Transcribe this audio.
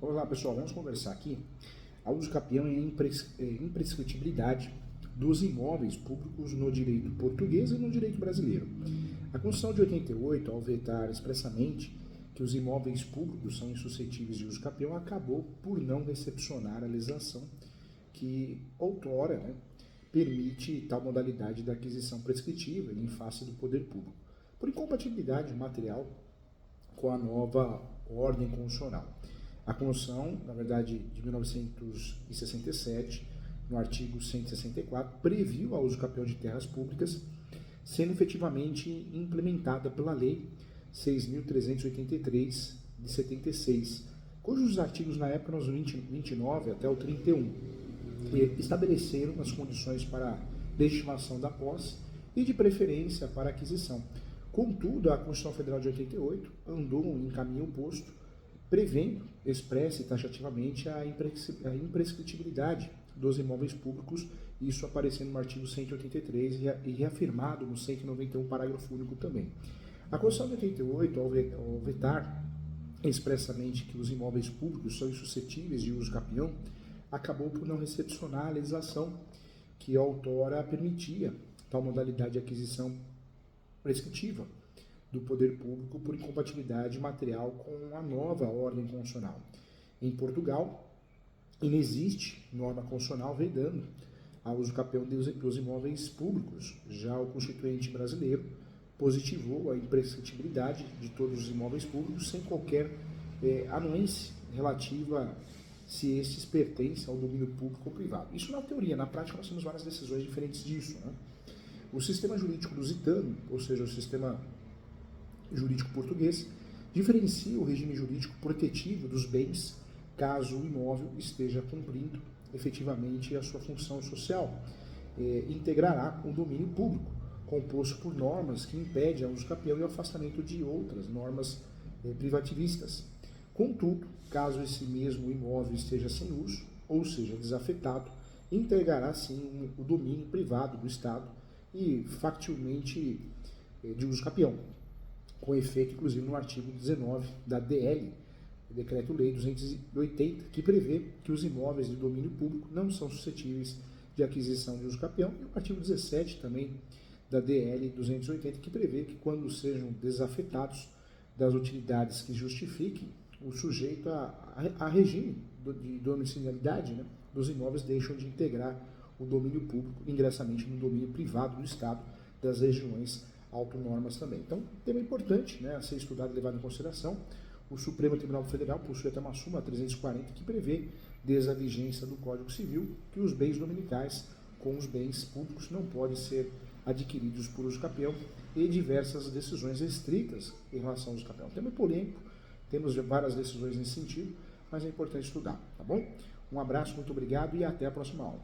Olá pessoal, vamos conversar aqui a uso capião e a imprescritibilidade dos imóveis públicos no direito português e no direito brasileiro. A Constituição de 88, ao vetar expressamente que os imóveis públicos são insuscetíveis de uso capião, acabou por não recepcionar a legislação que outrora permite tal modalidade da aquisição prescritiva em face do poder público, por incompatibilidade material com a nova ordem constitucional. A Constituição, na verdade, de 1967, no artigo 164, previu a uso capião de terras públicas, sendo efetivamente implementada pela Lei 6.383, de 76, cujos artigos na época, nos 29 até o 31, estabeleceram as condições para legitimação da posse e de preferência para aquisição. Contudo, a Constituição Federal de 88 andou em caminho oposto, prevendo expressa e taxativamente a imprescritibilidade dos imóveis públicos, isso aparecendo no artigo 183 e reafirmado no 191, parágrafo único também. A Constituição de 88, ao vetar expressamente que os imóveis públicos são insuscetíveis de uso capião, acabou por não recepcionar a legislação que outrora permitia tal modalidade de aquisição prescritiva do poder público por incompatibilidade material com a nova ordem constitucional. Em Portugal, inexiste norma constitucional vedando a uso capião dos imóveis públicos. Já o Constituinte brasileiro positivou a imprescritibilidade de todos os imóveis públicos sem qualquer anuência relativa se estes pertencem ao domínio público ou privado. Isso na teoria. Na prática nós temos várias decisões diferentes disso. O sistema jurídico lusitano, ou seja, o sistema jurídico português, diferencia o regime jurídico protetivo dos bens caso o imóvel esteja cumprindo efetivamente a sua função social. Integrará o domínio público, composto por normas que impedem o uso capião e o afastamento de outras normas privativistas. Contudo, caso esse mesmo imóvel esteja sem uso, ou seja, desafetado, integrará sim o domínio privado do Estado e factilmente de uso capião, com efeito inclusive no artigo 19 da DL, Decreto-Lei 280, que prevê que os imóveis de domínio público não são suscetíveis de aquisição de uso capião, e o artigo 17 também da DL 280, que prevê que quando sejam desafetados das utilidades que justifiquem o sujeito a regime de domiciliaridade, dos imóveis deixam de integrar o domínio público ingressamente no domínio privado do Estado, das regiões autonormas também. Então, tema importante a ser estudado e levado em consideração. O Supremo Tribunal Federal possui até uma súmula 340 que prevê, desde a vigência do Código Civil, que os bens dominicais com os bens públicos não podem ser adquiridos por uso capião, e diversas decisões restritas em relação ao uso capião. Tema polêmico, temos várias decisões nesse sentido, mas é importante estudar, tá bom? Um abraço, muito obrigado e até a próxima aula.